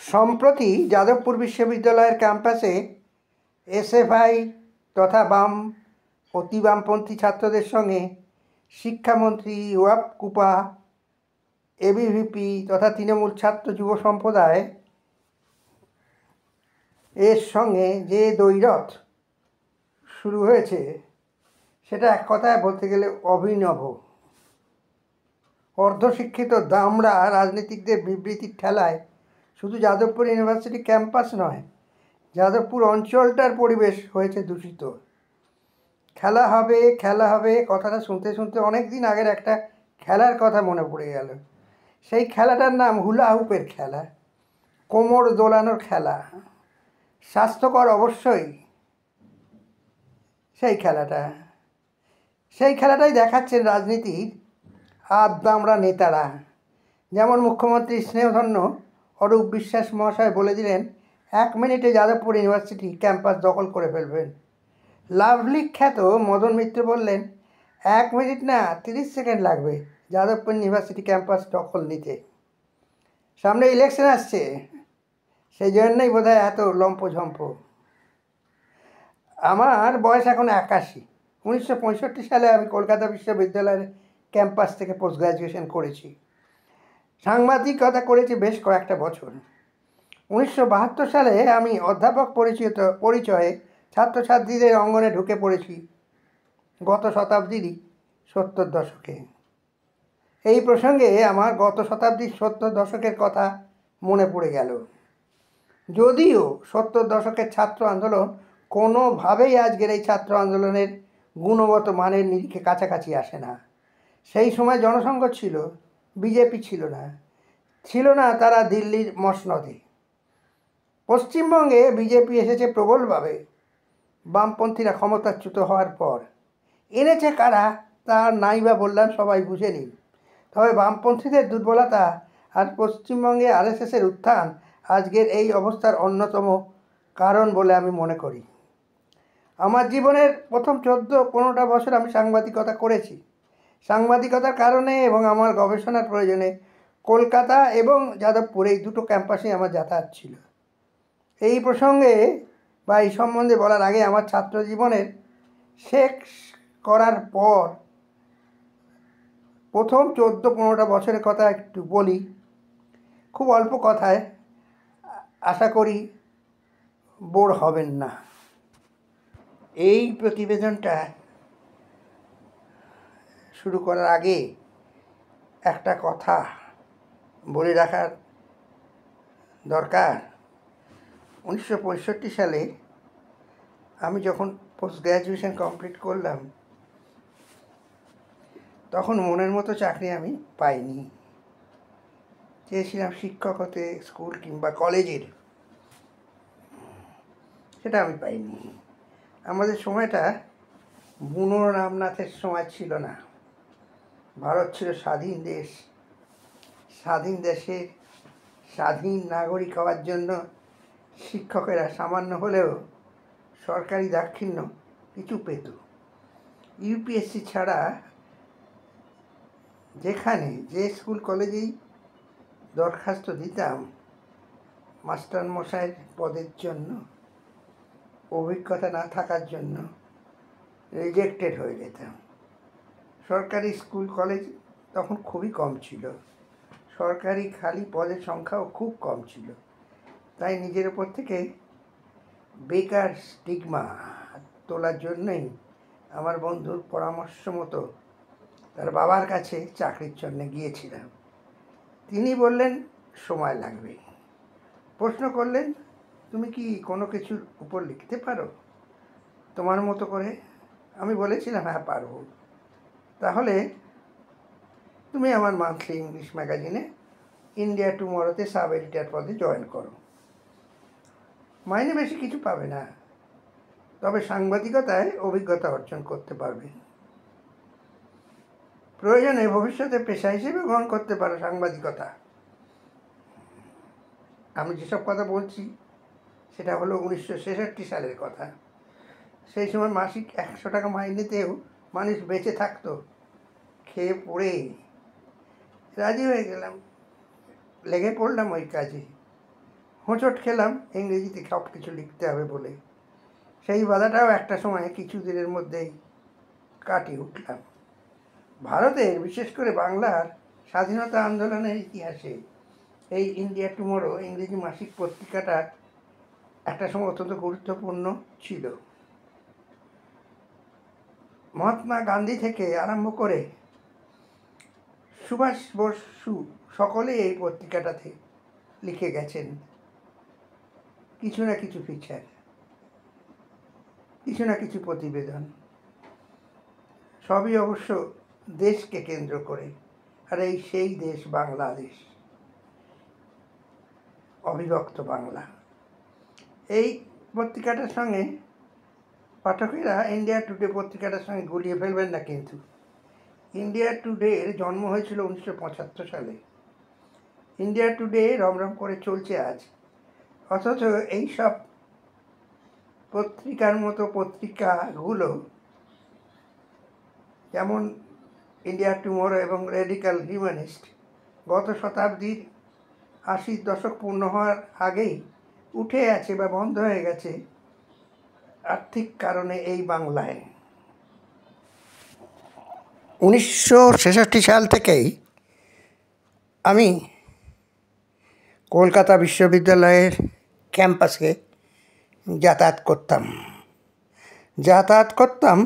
সম্প্রতি যাদবপুর বিশ্ববিদ্যালয়ের ক্যাম্পাসে এসএফআই তথা অতি বামপন্থী ছাত্রদের সঙ্গে শিক্ষামন্ত্রী ওয়াপ কুপা, এবিভিপি তথা তৃণমূল ছাত্র যুব সম্প্রদায় এর সঙ্গে যে দ্বৈরথ শুরু হয়েছে সেটা এক কথায় বলতে গেলে অভিনব। অর্ধশিক্ষিত দামড়া রাজনীতিকদের বিবৃতির ঠেলায় শুধু যাদবপুর ইউনিভার্সিটি ক্যাম্পাস নয়, যাদবপুর অঞ্চলটার পরিবেশ হয়েছে দূষিত। খেলা হবে কথাটা শুনতে শুনতে অনেক দিন আগের একটা খেলার কথা মনে পড়ে গেল। সেই খেলাটার নাম হুলা হুপের খেলা, কোমর দোলানোর খেলা। স্বাস্থ্যকর অবশ্যই সেই খেলাটাই দেখাচ্ছেন রাজনীতির আধদামড়া নেতারা। যেমন মুখ্যমন্ত্রী স্নেহধন্য অরূপ বিশ্বাস মহাশয় বলে দিলেন 1 মিনিটে যাদবপুর ইউনিভার্সিটি ক্যাম্পাস দখল করে ফেলবেন। লাভলি খ্যাত মদন মিত্র বললেন 1 মিনিট না 30 সেকেন্ড লাগবে যাদবপুর ইউনিভার্সিটি ক্যাম্পাস দখল নিতে। সামনে ইলেকশন আসছে, সেই জন্যই বোধহয় এত লম্পঝম্প। আমার বয়স এখন 81। 1965 সালে আমি কলকাতা বিশ্ববিদ্যালয়ের ক্যাম্পাস থেকে পোস্ট গ্র্যাজুয়েশন করেছি। সাংবাদিকতা করেছি বেশ কয়েকটা বছর। 1972 সালে আমি অধ্যাপক পরিচয়ে ছাত্রছাত্রীদের অঙ্গনে ঢুকে পড়েছি গত শতাব্দীরই 70 দশকে। এই প্রসঙ্গে আমার গত শতাব্দীর 70 দশকের কথা মনে পড়ে গেল। যদিও 70 দশকের ছাত্র আন্দোলন কোনোভাবেই আজকের এই ছাত্র আন্দোলনের গুণগত মানের নিরিখে কাছাকাছি আসে না। সেই সময় জনসংঘ ছিল, বিজেপি ছিল না তারা দিল্লির মসনদে। পশ্চিমবঙ্গে বিজেপি এসেছে প্রবলভাবে বামপন্থীরা ক্ষমতাচ্যুত হওয়ার পর। এনেছে কারা তা নাই বা বললাম, সবাই বুঝে নিন। তবে বামপন্থীদের দুর্বলতা আর পশ্চিমবঙ্গে আরএসএসের উত্থান আজকের এই অবস্থার অন্যতম কারণ বলে আমি মনে করি। আমার জীবনের প্রথম 14-15টা বছর আমি সাংবাদিকতা করেছি। সাংবাদিকতার কারণে এবং আমার গবেষণার প্রয়োজনে কলকাতা এবং যাদবপুর এই দুটো ক্যাম্পাসে আমার যাতায়াত ছিল। এই প্রসঙ্গে বা এই সম্বন্ধে বলার আগে আমার ছাত্র জীবনের শেষ করার পর প্রথম 14-15টা বছরের কথা একটু বলি, খুব অল্প কথায়, আশা করি বোর হবেন না। এই প্রতিবেদনটা শুরু করার আগে একটা কথা বলে রাখার দরকার। 1965 সালে আমি যখন পোস্ট গ্র্যাজুয়েশন কমপ্লিট করলাম তখন মনের মতো চাকরি আমি পাইনি। চেয়েছিলাম শিক্ষক হতে, স্কুল কিংবা কলেজের, সেটা আমি পাইনি। আমাদের সময়টা বুনো রামনাথের সময় ছিল না। ভারত ছিল স্বাধীন দেশ। স্বাধীন দেশের স্বাধীন নাগরিক হওয়ার জন্য শিক্ষকেরা সামান্য হলেও সরকারি দাক্ষিণ্য কিছু পেত। ইউপিএসসি ছাড়া যে স্কুল কলেজেই দরখাস্ত দিতাম মাস্টারমশাইয়ের পদের জন্য, অভিজ্ঞতা না থাকার জন্য রিজেক্টেড হয়ে যেতাম। সরকারি স্কুল কলেজ তখন খুবই কম ছিল, সরকারি খালি পদের সংখ্যাও খুব কম ছিল। তাই নিজের ওপর থেকে বেকার স্টিগমা তোলার জন্যই আমার বন্ধুর পরামর্শ মতো তার বাবার কাছে চাকরির জন্য গিয়েছিলাম। তিনি বললেন সময় লাগবে। প্রশ্ন করলেন, তুমি কি কোনো কিছুর উপর লিখতে পারো তোমার মতো করে? আমি বলেছিলাম হ্যাঁ পারবো। তাহলে তুমি আমার মান্থলি ইংলিশ ম্যাগাজিনে ইন্ডিয়া টুমরোতে সাব এডিটর পদে জয়েন করো। মাইনে বেশি কিছু পাবে না, তবে সাংবাদিকতায় অভিজ্ঞতা অর্জন করতে পারবে। প্রয়োজনে ভবিষ্যতে পেশা হিসেবে গ্রহণ করতে পারো সাংবাদিকতা। আমি যেসব কথা বলছি সেটা হলো 1966 সালের কথা। সেই সময় মাসিক 100 টাকা মাইনেতেও মানুষ বেঁচে থাকতো। খেয়ে পড়ে রাজি হয়ে গেলাম, লেগে পড়লাম ওই কাজে। হোঁচট খেলাম ইংরেজিতে সব কিছু লিখতে হবে বলে। সেই বাধাটাও একটা সময় কিছু দিনের মধ্যেই কাটিয়ে উঠলাম। ভারতের, বিশেষ করে বাংলার স্বাধীনতা আন্দোলনের ইতিহাসে এই ইন্ডিয়া টুমরো ইংরেজি মাসিক পত্রিকাটা একটা সময় অত্যন্ত গুরুত্বপূর্ণ ছিল। মহাত্মা গান্ধী থেকে আরম্ভ করে সুভাষ বসু সকলেই এই পত্রিকাটাতে লিখে গেছেন কিছু না কিছু ফিচার, কিছু না কিছু প্রতিবেদন, সবই অবশ্য দেশকে কেন্দ্র করে। আর এই সেই দেশ বাংলাদেশ, অবিভক্ত বাংলা। এই পত্রিকাটার সঙ্গে পাঠকেরা ইন্ডিয়া টুডে পত্রিকাটার সঙ্গে গুলিয়ে ফেলবেন না কিন্তু। ইন্ডিয়া টুডের জন্ম হয়েছিল 1975 সালে। ইন্ডিয়া টুডে রমরম করে চলছে আজ, অথচ এইসব পত্রিকার মতো পত্রিকাগুলো যেমন ইন্ডিয়া টুমরো এবং রেডিক্যাল হিউম্যানিস্ট গত শতাব্দীর 80 দশক পূর্ণ হওয়ার আগেই উঠে আছে বা বন্ধ হয়ে গেছে আর্থিক কারণে এই বাংলায়। 1966 সাল থেকেই আমি কলকাতা বিশ্ববিদ্যালয়ের ক্যাম্পাসে যাতায়াত করতাম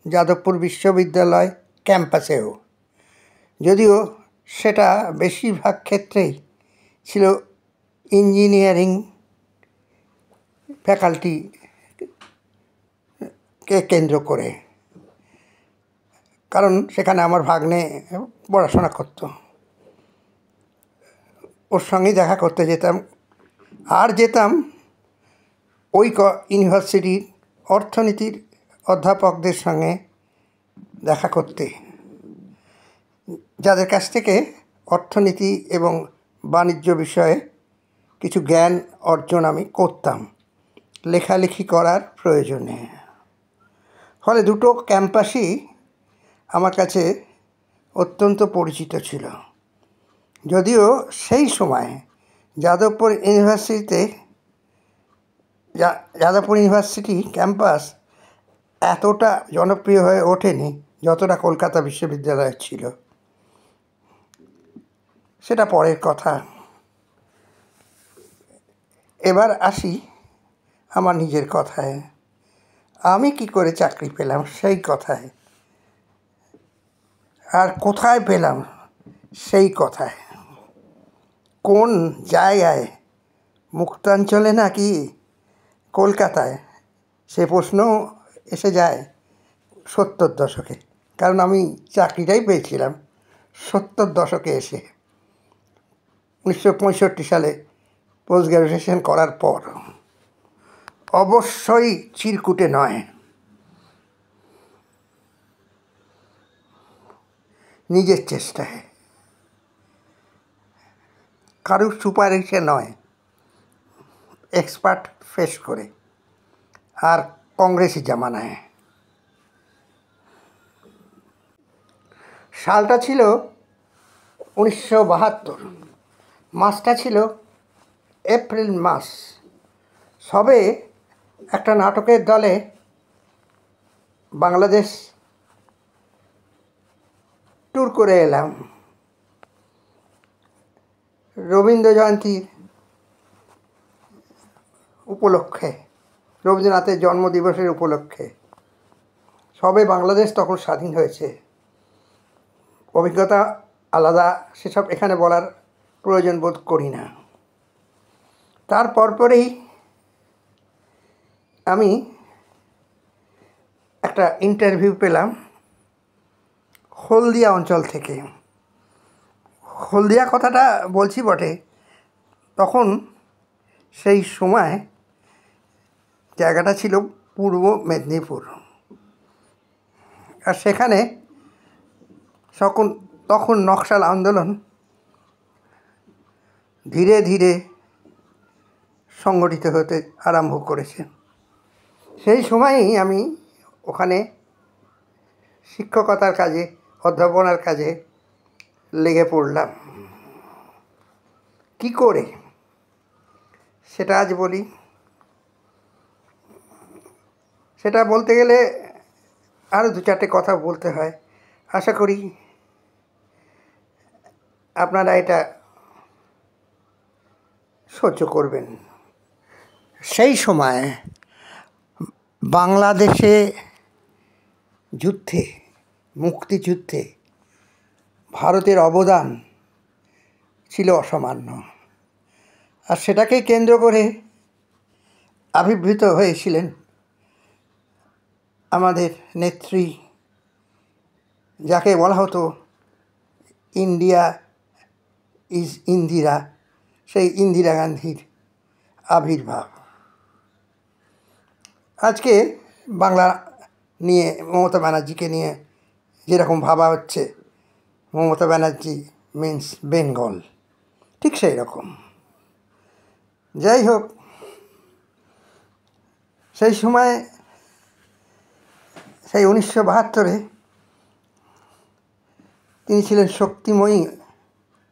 যাদবপুর বিশ্ববিদ্যালয় ক্যাম্পাসেও, যদিও সেটা বেশিরভাগ ক্ষেত্রেই ছিল ইঞ্জিনিয়ারিং ফ্যাকাল্টিকে কেন্দ্র করে, কারণ সেখানে আমার ভাগ্নে পড়াশোনা করত। ওর সঙ্গেই দেখা করতে যেতাম। আর যেতাম ওই ইউনিভার্সিটির অর্থনীতির অধ্যাপকদের সঙ্গে দেখা করতে, যাদের কাছ থেকে অর্থনীতি এবং বাণিজ্য বিষয়ে কিছু জ্ঞান অর্জন আমি করতাম লেখালেখি করার প্রয়োজনে। ফলে দুটো ক্যাম্পাসই আমার কাছে অত্যন্ত পরিচিত ছিল। যদিও সেই সময় যাদবপুর ইউনিভার্সিটি ক্যাম্পাস এতটা জনপ্রিয় হয়ে ওঠেনি যতটা কলকাতা বিশ্ববিদ্যালয় ছিল। সেটা পরের কথা। এবার আসি আমার নিজের কথায়। আমি কি করে চাকরি পেলাম সেই কথায়, আর কোথায় পেলাম সেই কথায়। কোন জায়গায়, মুক্তাঞ্চলে নাকি কলকাতায়, সে প্রশ্ন এসে যায় 70 দশকে। কারণ আমি চাকরিটাই পেয়েছিলাম 70 দশকে এসে, 1965 সালে পোস্ট গ্র্যাজুয়েশন করার পর। অবশ্যই চিরকুটে নয়, নিজের চেষ্টায়, কারুর সুপারিশে নয়, এক্সপার্ট ফেস করে, আর কংগ্রেসি জামানায়। সালটা ছিল 1972, মাসটা ছিল এপ্রিল মাস। সবে একটা নাটকের দলে বাংলাদেশ ট্যুর করে এলাম রবীন্দ্র জয়ন্তীর উপলক্ষে, রবীন্দ্রনাথের জন্মদিবসের উপলক্ষে। সবে বাংলাদেশ তখন স্বাধীন হয়েছে। অভিজ্ঞতা আলাদা, সেসব এখানে বলার প্রয়োজন বোধ করি না। তার পরপরেই আমি একটা ইন্টারভিউ পেলাম হলদিয়া অঞ্চল থেকে। হলদিয়া কথাটা বলছি বটে, তখন সেই সময় জায়গাটা ছিল পূর্ব মেদিনীপুর। আর সেখানে তখন নকশাল আন্দোলন ধীরে ধীরে সংগঠিত হতে আরম্ভ করেছে। সেই সময়েই আমি ওখানে শিক্ষকতার কাজে, অধ্যাপনার কাজে লেগে পড়লাম। কি করে? সেটা আজ বলি। সেটা বলতে গেলে আরও দু চারটে কথা বলতে হয়। আশা করি আপনারা এটা সহ্য করবেন। সেই সময় বাংলাদেশে যুদ্ধে, মুক্তিযুদ্ধে ভারতের অবদান ছিল অসামান্য। আর সেটাকেই কেন্দ্র করে আবির্ভূত হয়েছিলেন আমাদের নেত্রী, যাকে বলা হতো ইন্ডিয়া ইজ ইন্দিরা, সেই ইন্দিরা গান্ধীর আবির্ভাব। আজকে বাংলা নিয়ে, মমতা ব্যানার্জিকে নিয়ে যেরকম ভাবা হচ্ছে, মমতা ব্যানার্জি মিন্স বেঙ্গল, ঠিক সেই রকম। যাই হোক, সেই সময়, সেই 1972-এ তিনি ছিলেন শক্তিময়ী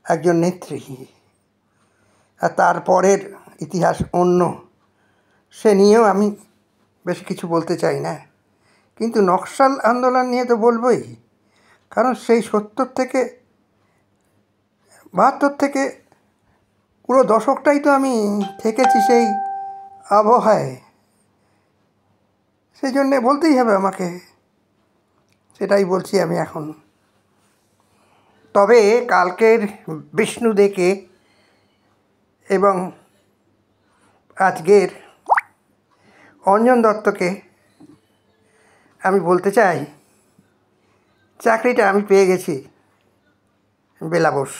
একজন নেত্রী। আর তারপরের ইতিহাস অন্য, সে নিয়েও আমি বেশ কিছু বলতে চাই না। কিন্তু নকশাল আন্দোলন নিয়ে তো বলবই, কারণ সেই 70 থেকে 72 থেকে পুরো দশকটাই তো আমি থেকেছি সেই আবহাওয়ায়। সেই জন্যে বলতেই হবে আমাকে, সেটাই বলছি আমি এখন। তবে কালকের বিষ্ণু দেকে এবং আজকের অঞ্জন দত্তকে আমি বলতে চাই, চাকরিটা আমি পেয়ে গেছি বেলাবোস।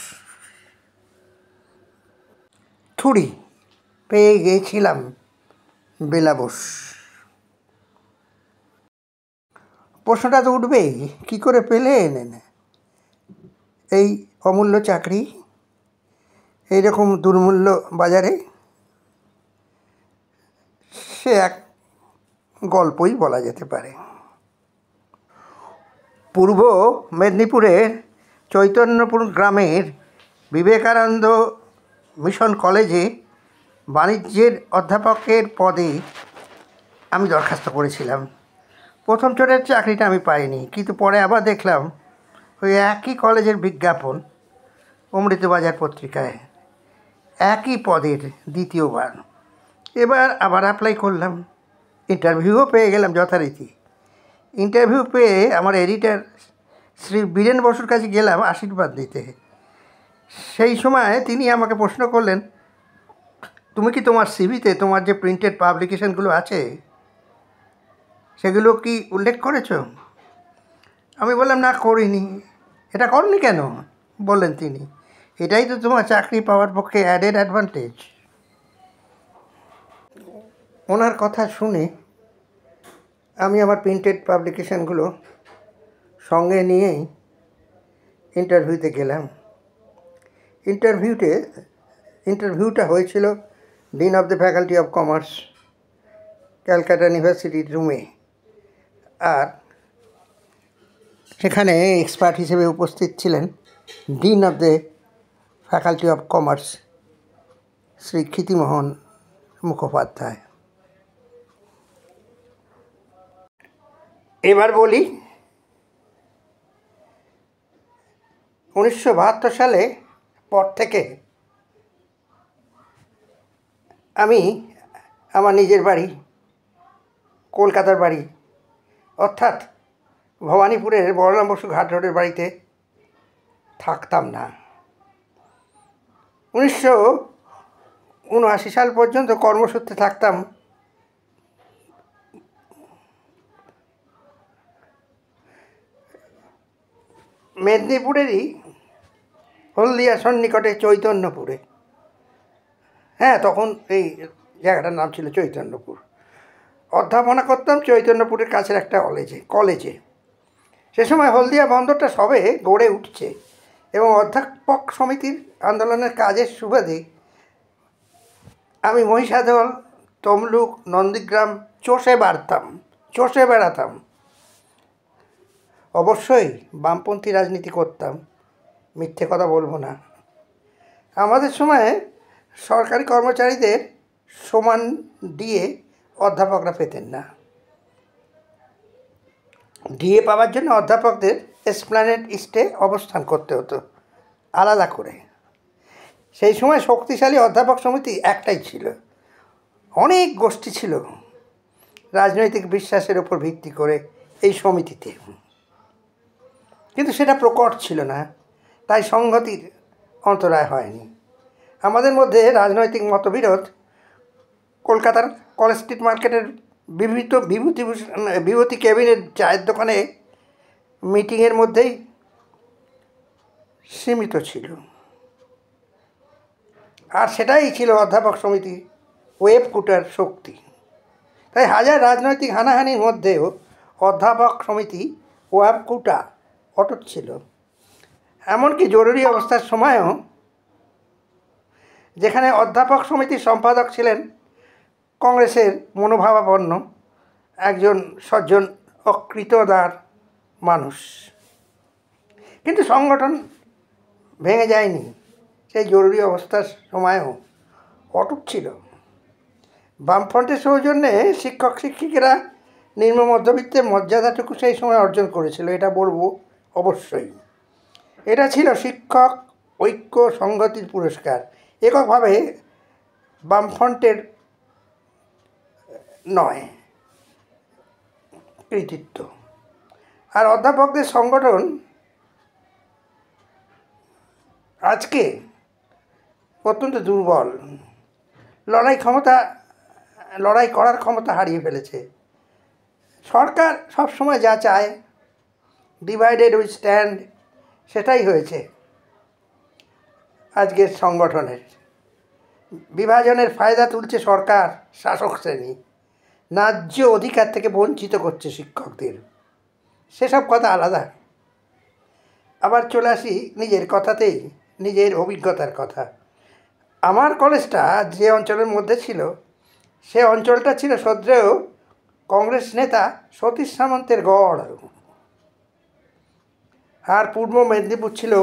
থুড়ি পেয়ে গিয়েছিলাম বেলাবোস। প্রশ্নটা তো উঠবেই, কী করে পেলেন এই অমূল্য চাকরি এইরকম দুর্মূল্য বাজারে? সে এক গল্পই বলা যেতে পারে। পূর্ব মেদিনীপুরের চৈতন্যপুর গ্রামের বিবেকানন্দ মিশন কলেজে বাণিজ্যের অধ্যাপকের পদে আমি দরখাস্ত করেছিলাম। প্রথম চোটের চাকরিটা আমি পাইনি, কিন্তু পরে আবার দেখলাম ওই একই কলেজের বিজ্ঞাপন অমৃতবাজার পত্রিকায়, একই পদের দ্বিতীয়বার। এবার আবার অ্যাপ্লাই করলাম, ইন্টারভিউও পেয়ে গেলাম যথারীতি। ইন্টারভিউ পেয়ে আমার এডিটর শ্রী বীরেন বসুর কাছে গেলাম আশীর্বাদ দিতে। সেই সময় তিনি আমাকে প্রশ্ন করলেন, তুমি কি তোমার সিভিতে তোমার যে প্রিন্টেড পাবলিকেশনগুলো আছে সেগুলো কি উল্লেখ করেছো? আমি বললাম, না, করিনি। এটা করনি কেন? বললেন তিনি, এটাই তো তোমার চাকরি পাওয়ার পক্ষে অ্যাডেড অ্যাডভান্টেজ। ওনার কথা শুনে আমি আমার প্রিন্টেড পাবলিকেশনগুলো সঙ্গে নিয়েই ইন্টারভিউতে গেলাম। ইন্টারভিউটা হয়েছিল dean of the faculty of commerce, Calcutta ইউনিভার্সিটির রুমে। আর সেখানে এক্সপার্ট হিসেবে উপস্থিত ছিলেন dean of the faculty of commerce Shri Kshitimohan Mukhopadhyay. এবার বলি, 1972 সালে পর থেকে আমি আমার নিজের বাড়ি, কলকাতার বাড়ি, অর্থাৎ ভবানীপুরের বলরাম বসু ঘাট রোডের বাড়িতে থাকতাম না। 1979 সাল পর্যন্ত কর্মসূত্রে থাকতাম মেদিনীপুরেরই হলদিয়া সন্নিকটে চৈতন্যপুরে। হ্যাঁ, তখন এই জায়গাটার নাম ছিল চৈতন্যপুর। অধ্যাপনা করতাম চৈতন্যপুরের কাছের একটা কলেজে। সে সময় হলদিয়া বন্দরটা সবে গড়ে উঠছে এবং অধ্যাপক সমিতির আন্দোলনের কাজের সুবাদে আমি মহিষাদল, তমলুক, নন্দীগ্রাম চষে বেড়াতাম। অবশ্যই বামপন্থী রাজনীতি করতাম, মিথ্যে কথা বলবো না। আমাদের সময়ে সরকারি কর্মচারীদের সমান ডিএ অধ্যাপকরা পেতেন না। ডিএ পাওয়ার জন্য অধ্যাপকদের এসপ্ল্যানেড ইস্টে অবস্থান করতে হতো আলাদা করে। সেই সময় শক্তিশালী অধ্যাপক সমিতি একটাই ছিল, অনেক গোষ্ঠী ছিল রাজনৈতিক বিশ্বাসের উপর ভিত্তি করে এই সমিতিতে, কিন্তু সেটা প্রকট ছিল না, তাই সংহতির অন্তরায় হয়নি। আমাদের মধ্যে রাজনৈতিক মতবিরোধ কলকাতার কলেজ স্ট্রিট মার্কেটের বিভূতি ক্যাবিনেট চায়ের দোকানে মিটিংয়ের মধ্যেই সীমিত ছিল, আর সেটাই ছিল অধ্যাপক সমিতি ওয়েবকুটার শক্তি। তাই হাজার রাজনৈতিক হানাহানির মধ্যেও অধ্যাপক সমিতি ওয়েবকুটা অটুট ছিল। এমনকি জরুরি অবস্থার সময়ও, যেখানে অধ্যাপক সমিতির সম্পাদক ছিলেন কংগ্রেসের মনোভাবাপন্ন একজন সজ্জন অকৃতদার মানুষ, কিন্তু সংগঠন ভেঙে যায়নি। সেই জরুরি অবস্থার সময়ও অটুট ছিল। বামফ্রন্টের সৌজন্যে শিক্ষক শিক্ষিকারা নিম্ন মধ্যবিত্তের মর্যাদাটুকু সেই সময় অর্জন করেছিল, এটা বলবো অবশ্যই। এটা ছিল শিক্ষক ঐক্য সংহতির পুরস্কার, এককভাবে বামফ্রন্টের নয় কৃতিত্ব। আর অধ্যাপকদের সংগঠন আজকে অত্যন্ত দুর্বল, লড়াই করার ক্ষমতা হারিয়ে ফেলেছে। সরকার সবসময় যা চায়, ডিভাইডেড উই স্ট্যান্ড, সেটাই হয়েছে আজকের সংগঠনের। বিভাজনের ফায়দা তুলছে সরকার, শাসক শ্রেণী ন্যায্য অধিকার থেকে বঞ্চিত করছে শিক্ষকদের, সেসব কথা আলাদা। আবার চলে আসি নিজের কথাতেই, নিজের অভিজ্ঞতার কথা। আমার কলেজটা যে অঞ্চলের মধ্যে ছিল, সে অঞ্চলটা ছিল শ্রদ্ধেয় কংগ্রেস নেতা সতীশ সামন্তের গড়, আর পূর্ব মেদিনীপুর ছিল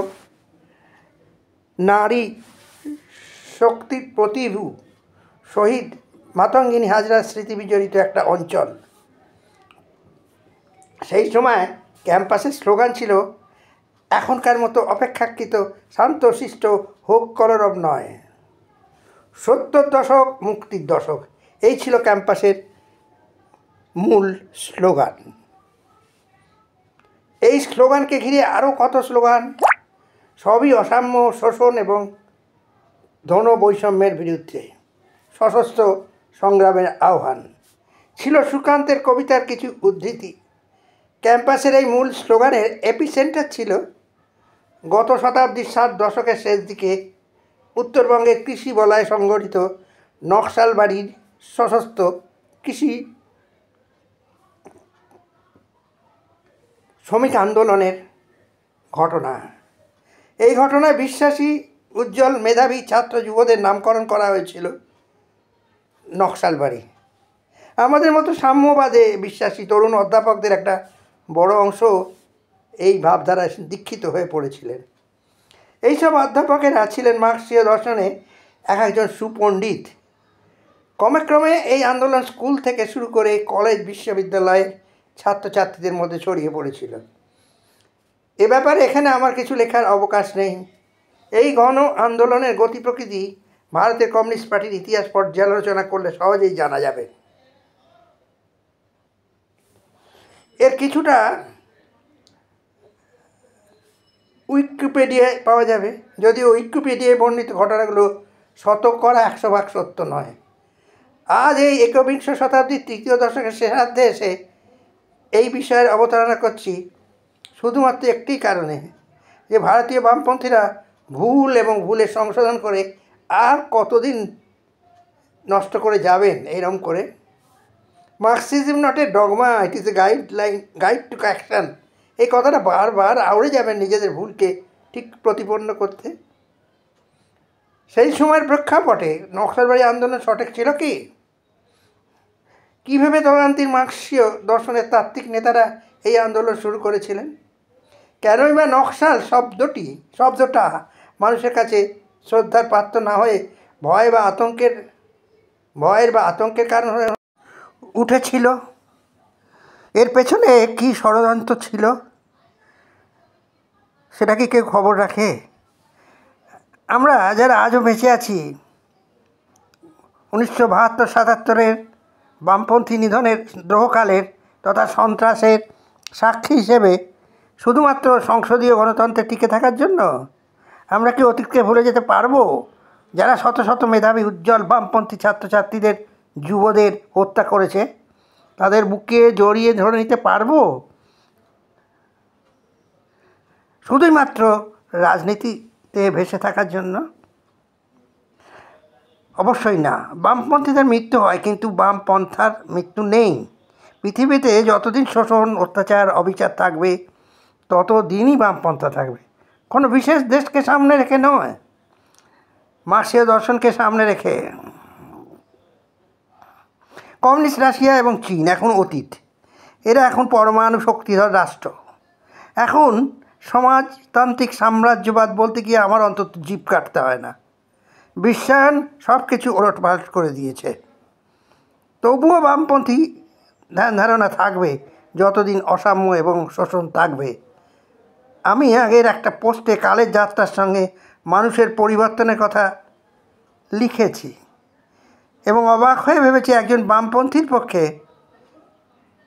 নারী শক্তির প্রতিরূপ শহীদ মাতঙ্গিনী হাজরার স্মৃতি বিজড়িত একটা অঞ্চল। সেই সময় ক্যাম্পাসের স্লোগান ছিল, এখনকার মতো অপেক্ষাকৃত শান্তশিষ্ট হোক কলরব নয়, ৭০ দশক মুক্তির দশক। এই ছিল ক্যাম্পাসের মূল স্লোগান। এই স্লোগানকে ঘিরে আরও কত স্লোগান, সবই অসাম্য, শোষণ এবং ধন বৈষম্যের বিরুদ্ধে সশস্ত্র সংগ্রামের আহ্বান। ছিল সুকান্তের কবিতার কিছু উদ্ধৃতি। ক্যাম্পাসের এই মূল স্লোগানের এপিসেন্টার ছিল গত শতাব্দীর 60 দশকের শেষ দিকে উত্তরবঙ্গের কৃষি বলয়ে সংগঠিত নকশালবাড়ির সশস্ত্র কৃষি শ্রমিক আন্দোলনের ঘটনা। এই ঘটনায় বিশ্বাসী, উজ্জ্বল, মেধাবী ছাত্র যুবদের নামকরণ করা হয়েছিল নকশালবাড়ি। আমাদের মতো সাম্যবাদে বিশ্বাসী তরুণ অধ্যাপকদের একটা বড় অংশ এই ভাবধারায় দীক্ষিত হয়ে পড়েছিলেন। এইসব অধ্যাপকেরা ছিলেন মার্ক্সীয় দর্শনে একজন সুপণ্ডিত। ক্রমে এই আন্দোলন স্কুল থেকে শুরু করে কলেজ বিশ্ববিদ্যালয়ের ছাত্রছাত্রীদের মধ্যে ছড়িয়ে পড়েছিল। এ ব্যাপারে এখানে আমার কিছু লেখার অবকাশ নেই। এই গণ আন্দোলনের গতি প্রকৃতি ভারতের কমিউনিস্ট পার্টির ইতিহাস পর্যালোচনা করলে সহজেই জানা যাবে। এর কিছুটা উইকিপিডিয়ায় পাওয়া যাবে, যদিও উইকিপিডিয়ায় বর্ণিত ঘটনাগুলো 100% সত্য নয়। আজ এই একবিংশ শতাব্দীর তৃতীয় দশকের শেষার্ধে এসে এই বিষয়ের অবতারণা করছি শুধুমাত্র একটি কারণে, যে ভারতীয় বামপন্থীরা ভুল এবং ভুলের সংশোধন করে আর কতদিন নষ্ট করে যাবেন এইরকম করে। Marxism not a dogma, it is a guide to action, এই কথাটা বারবার আউড়ে যাবেন নিজেদের ভুলকে ঠিক প্রতিপন্ন করতে। সেই সময়ের প্রেক্ষাপটে নকশালবাড়ি আন্দোলন সঠিক ছিল কি? কীভাবে তদানীন্তন মার্ক্সীয় দর্শনের তাত্ত্বিক নেতারা এই আন্দোলন শুরু করেছিলেন? কেনই বা নকশাল শব্দটা মানুষের কাছে শ্রদ্ধার পাত্র না হয়ে ভয় বা আতঙ্কের ভয়ের বা আতঙ্কের কারণ হয়ে উঠেছিল। এর পেছনে কী ষড়যন্ত্র ছিল সেটা কি কেউ খবর রাখে? আমরা যারা আজও বেঁচে আছি 1972-77-এর বামপন্থী নিধনের দ্রোহকালের তথা সন্ত্রাসের সাক্ষী হিসেবে শুধুমাত্র সংসদীয় গণতন্ত্রে টিকে থাকার জন্য আমরা কি অতীতকে ভুলে যেতে পারবো? যারা শত শত মেধাবী উজ্জ্বল বামপন্থী ছাত্রছাত্রীদের, যুবদের হত্যা করেছে, তাদের বুকে জড়িয়ে ধরে নিতে পারবো শুধুই মাত্র রাজনীতিতে ভেসে থাকার জন্য? অবশ্যই না। বামপন্থীদের মৃত্যু হয়, কিন্তু বামপন্থার মৃত্যু নেই। পৃথিবীতে যতদিন শোষণ, অত্যাচার, অবিচার থাকবে ততদিনই বামপন্থা থাকবে। কোনো বিশেষ দেশকে সামনে রেখে নয়, মার্ক্সীয় দর্শনকে সামনে রেখে। কমিউনিস্ট রাশিয়া এবং চীন এখন অতীত। এরা এখন পরমাণু শক্তিধর রাষ্ট্র। এখন সমাজতান্ত্রিক সাম্রাজ্যবাদ বলতে গিয়ে আমার অন্তত জিভ কাটতে হয় না। বিশ্বায়ন সব কিছু ওলটপালট করে দিয়েছে। তবুও বামপন্থী ধ্যান ধারণা থাকবে যতদিন অসাম্য এবং শোষণ থাকবে। আমি আগের একটা পোস্টে কালের যাত্রার সঙ্গে মানুষের পরিবর্তনের কথা লিখেছি এবং অবাক হয়ে ভেবেছি একজন বামপন্থীর পক্ষে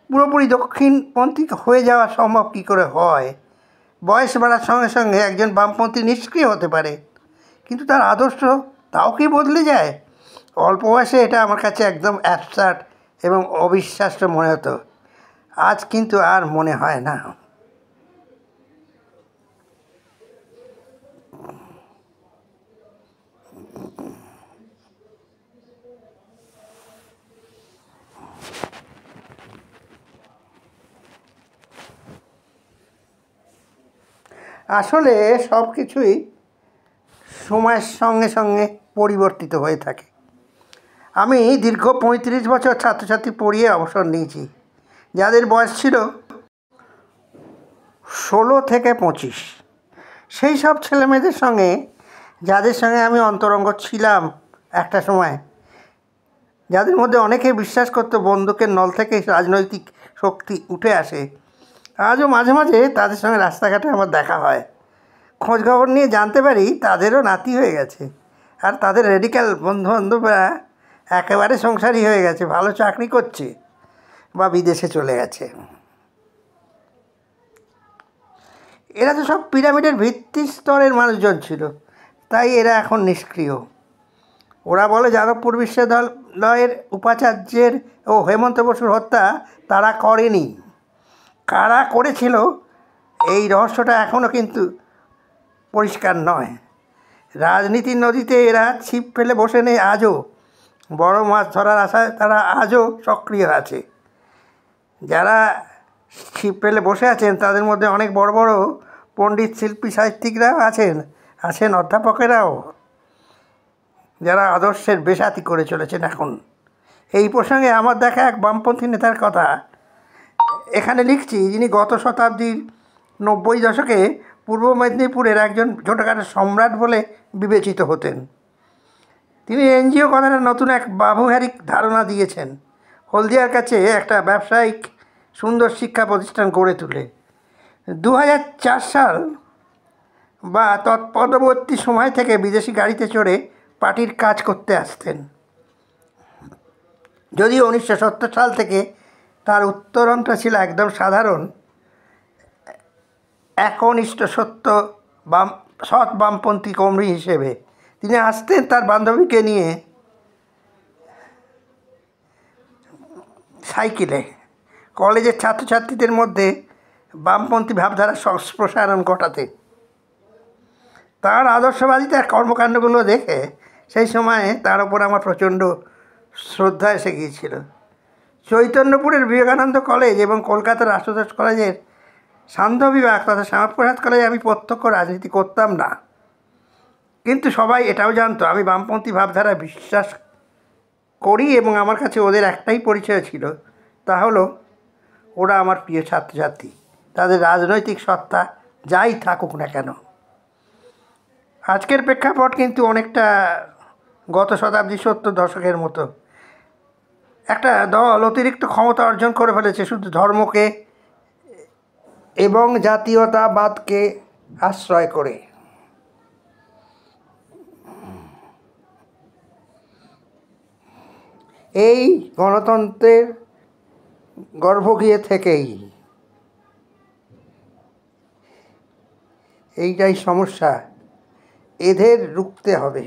পুরোপুরি দক্ষিণপন্থী হয়ে যাওয়া সম্ভব কী করে হয়। বয়স বাড়ার সঙ্গে সঙ্গে একজন বামপন্থী নিষ্ক্রিয় হতে পারে, কিন্তু তার আদর্শ তাও কি বদলে যায়? অল্প বয়সে এটা আমার কাছে একদম অ্যাবসার্ড এবং অবিশ্বাস্য মনে হতো। আজ কিন্তু আর মনে হয় না। আসলে সব কিছুই সময়ের সঙ্গে সঙ্গে পরিবর্তিত হয়ে থাকে। আমি দীর্ঘ 35 বছর ছাত্রছাত্রী পড়িয়ে অবসর নিয়েছি। যাদের বয়স ছিল 16 থেকে 25, সেই সব ছেলেমেয়েদের সঙ্গে যাদের সঙ্গে আমি অন্তরঙ্গ ছিলাম একটা সময়, যাদের মধ্যে অনেকে বিশ্বাস করতো বন্দুকের নল থেকে রাজনৈতিক শক্তি উঠে আসে, আজও মাঝে মাঝে তাদের সঙ্গে রাস্তাঘাটে আমার দেখা হয়। খোঁজখবর নিয়ে জানতে পারি তাদেরও নাতি হয়ে গেছে, আর তাদের রেডিক্যাল বন্ধুবান্ধবরা একেবারে সংসারী হয়ে গেছে, ভালো চাকরি করছে বা বিদেশে চলে গেছে। এরা তো সব পিরামিডের ভিত্তি স্তরের মানুষজন ছিল, তাই এরা এখন নিষ্ক্রিয়। ওরা বলে যাদবপুর বিশ্ববিদ্যালয়ের উপাচার্যের ও হেমন্ত বসুর হত্যা তারা করেনি। কারা করেছিল এই রহস্যটা এখনও কিন্তু পরিষ্কার নয়। রাজনীতির নদীতে এরা ছিপ ফেলে বসে নেই আজও। বড় মাছ ধরার আশায় তারা আজও সক্রিয় আছে। যারা ছিপ ফেলে বসে আছেন তাদের মধ্যে অনেক বড় বড় পণ্ডিত, শিল্পী, সাহিত্যিকরাও আছেন অধ্যাপকেরাও, যারা আদর্শের বেসাতি করে চলেছেন এখন। এই প্রসঙ্গে আমার দেখা এক বামপন্থী নেতার কথা এখানে লিখছি, যিনি গত শতাব্দীর 90 দশকে পূর্ব মেদিনীপুরের একজন ছোটোখাটো সম্রাট বলে বিবেচিত হতেন। তিনি এনজিও কথাটা নতুন এক ব্যবহারিক ধারণা দিয়েছেন। হলদিয়ার কাছে একটা ব্যবসায়িক সুন্দর শিক্ষা প্রতিষ্ঠান গড়ে তুলে 2004 সাল বা তৎপরবর্তী সময় থেকে বিদেশি গাড়িতে চড়ে পার্টির কাজ করতে আসতেন। যদিও 1970 সাল থেকে তার উত্তরণটা ছিল একদম সাধারণ, একনিষ্ঠ সৎ বামপন্থী কর্মী হিসেবে। তিনি আসতেন তার বান্ধবীকে নিয়ে সাইকেলে, কলেজের ছাত্রছাত্রীদের মধ্যে বামপন্থী ভাবধারার সংস্প্রসারণ ঘটাতে। তার আদর্শবাদিতার কর্মকাণ্ডগুলো দেখে সেই সময়ে তার ওপর আমার প্রচণ্ড শ্রদ্ধা এসে গিয়েছিল। চৈতন্যপুরের বিবেকানন্দ কলেজ এবং কলকাতার আশুতোষ কলেজের সান্ধ্য বিভাগ তথা শ্যামাপ্রসাদ কলেজে আমি প্রত্যক্ষ রাজনীতি করতাম না, কিন্তু সবাই এটাও জানতো আমি বামপন্থী ভাবধারায় বিশ্বাস করি এবং আমার কাছে ওদের একটাই পরিচয় ছিল, তা হলো ওরা আমার প্রিয় ছাত্রছাত্রী, তাদের রাজনৈতিক সত্তা যাই থাকুক না কেন। আজকের প্রেক্ষাপট কিন্তু অনেকটা গত শতাব্দীর 70 দশকের মতো। একটা দল অতিরিক্ত ক্ষমতা অর্জন করে ফেলেছে শুধু ধর্মকে এবং জাতীয়তাবাদকে আশ্রয় করে। এই গণতন্ত্রের গর্ভগৃহে থেকেই এইটাই সমস্যা, এদের রুখতে হবে।